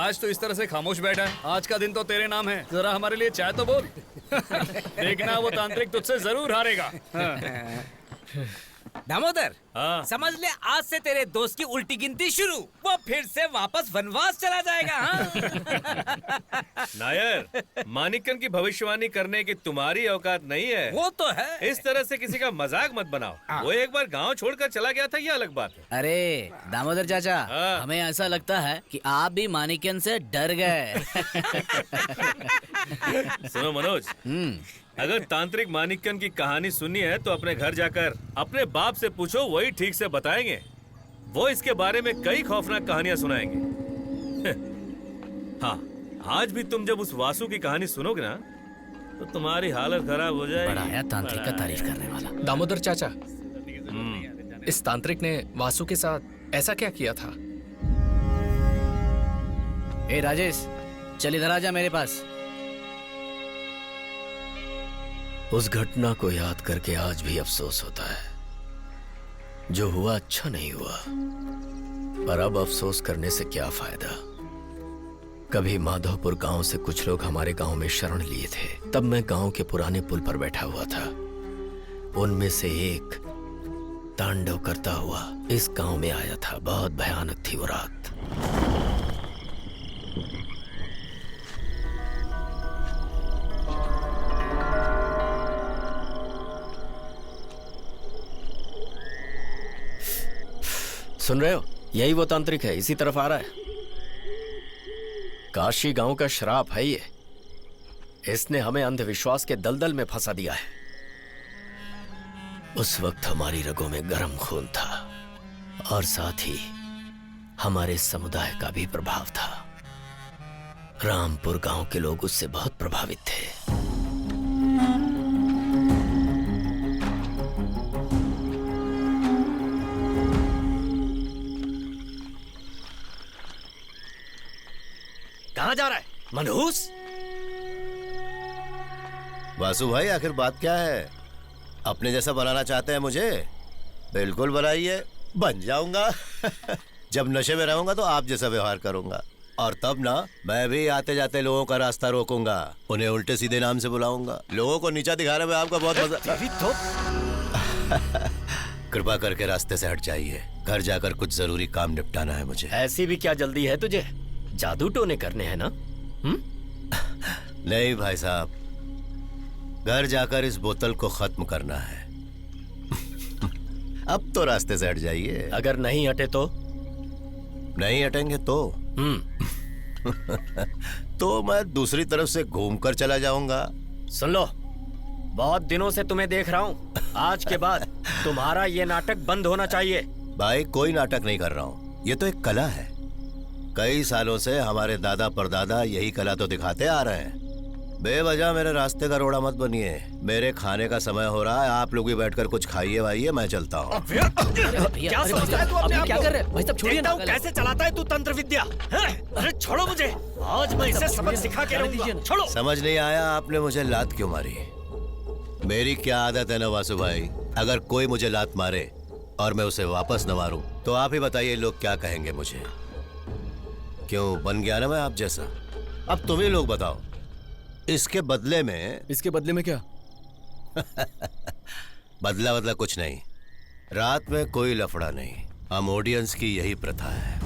आज तो इस तरह से खामोश बैठा है। आज का दिन तो तेरे नाम है, जरा हमारे लिए चाय तो बोल। देखना वो तांत्रिक तुझसे जरूर हारेगा। दामोदर, हाँ। समझ ले आज से तेरे दोस्त की उल्टी गिनती शुरू। वो फिर से वापस वनवास चला जाएगा। हाँ? नायर, मानिकन की भविष्यवाणी करने की तुम्हारी औकात नहीं है। वो तो है। इस तरह से किसी का मजाक मत बनाओ। वो एक बार गांव छोड़कर चला गया था, ये अलग बात है। अरे दामोदर चाचा, हाँ। हमें ऐसा लगता है कि आप भी मानिकन से डर गए। सुनो मनोज, अगर तांत्रिक मानिकन की कहानी सुनी है तो अपने घर जाकर अपने बाप से पूछो, वही ठीक से बताएंगे। वो इसके बारे में कई खौफनाक कहानियां सुनाएंगे। हाँ, आज भी तुम जब उस वासु की कहानी सुनोगे ना तो तुम्हारी हालत खराब हो जाएगी। बड़ा आया तांत्रिक का तारीफ करने वाला। दामोदर चाचा, इस तांत्रिक ने वासु के साथ ऐसा क्या किया था? ए राजेश, चल इधर आ जा मेरे पास। उस घटना को याद करके आज भी अफसोस होता है। जो हुआ अच्छा नहीं हुआ, पर अब अफसोस करने से क्या फायदा। कभी माधवपुर गांव से कुछ लोग हमारे गांव में शरण लिए थे। तब मैं गांव के पुराने पुल पर बैठा हुआ था। उनमें से एक तांडव करता हुआ इस गांव में आया था। बहुत भयानक थी वो रात। सुन रहे हो? यही वो तांत्रिक है, इसी तरफ आ रहा है। काशी गांव का श्राप है ये। इसने हमें अंधविश्वास के दलदल में फंसा दिया है। उस वक्त हमारी रगों में गर्म खून था और साथ ही हमारे समुदाय का भी प्रभाव था। रामपुर गांव के लोग उससे बहुत प्रभावित थे। कहाँ जा रहा है मनहूस? वासु भाई, आखिर बात क्या है? अपने जैसा बनाना चाहते हैं मुझे? बिल्कुल बनाइए, बन जाऊंगा। जब नशे में रहूंगा तो आप जैसा व्यवहार करूंगा, और तब ना मैं भी आते जाते लोगों का रास्ता रोकूंगा, उन्हें उल्टे सीधे नाम से बुलाऊंगा। लोगों को नीचा दिखाने में आपका बहुत मजा। कृपा करके रास्ते से हट जाइए। घर जाकर कुछ जरूरी काम निपटाना है मुझे। ऐसी भी क्या जल्दी है तुझे? जादू टोने करने हैं ना? नहीं भाई साहब, घर जाकर इस बोतल को खत्म करना है। अब तो रास्ते से हट जाइए। अगर नहीं हटे तो? नहीं हटेंगे तो तो मैं दूसरी तरफ से घूमकर चला जाऊंगा। सुन लो, बहुत दिनों से तुम्हें देख रहा हूँ। आज के बाद तुम्हारा ये नाटक बंद होना चाहिए। भाई, कोई नाटक नहीं कर रहा हूँ, ये तो एक कला है। कई सालों से हमारे दादा परदादा यही कला तो दिखाते आ रहे हैं। बेवजह मेरे रास्ते का रोड़ा मत बनिए। मेरे खाने का समय हो रहा है, आप लोग भी बैठकर कुछ खाइए वाइए, मैं चलता हूँ। क्या सोचता है तू अपने आप क्या को? कर रहे हैं? भाई साहब छोड़िए ना। कैसे चलाता है तू तंत्र विद्या? अरे छोड़ो मुझे, आज मैं इसे सबक सिखा के रहूंगा। छोड़ो। समझ नहीं आया आपने मुझे लात क्यों मारी? मेरी क्या आदत है ना वासु भाई, अगर कोई मुझे लात मारे और मैं उसे वापस न मारूं तो आप ही बताइए लोग क्या कहेंगे मुझे। क्यों, बन गया ना मैं आप जैसा? अब तुम ही लोग बताओ, इसके बदले में। इसके बदले में क्या? बदला कुछ नहीं। रात में कोई लफड़ा नहीं। हम ऑडियंस की यही प्रथा है।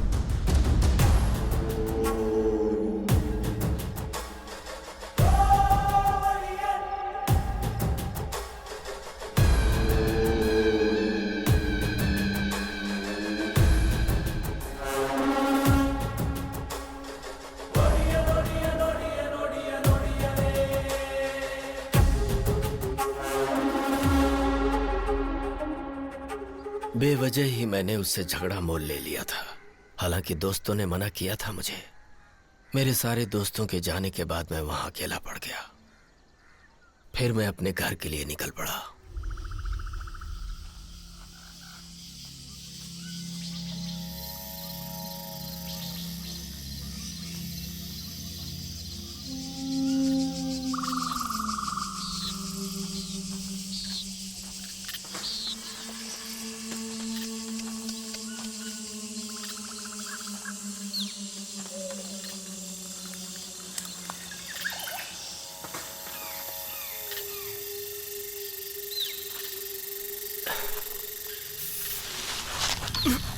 बेवजह ही मैंने उससे झगड़ा मोल ले लिया था। हालांकि दोस्तों ने मना किया था मुझे। मेरे सारे दोस्तों के जाने के बाद मैं वहां अकेला पड़ गया। फिर मैं अपने घर के लिए निकल पड़ा। है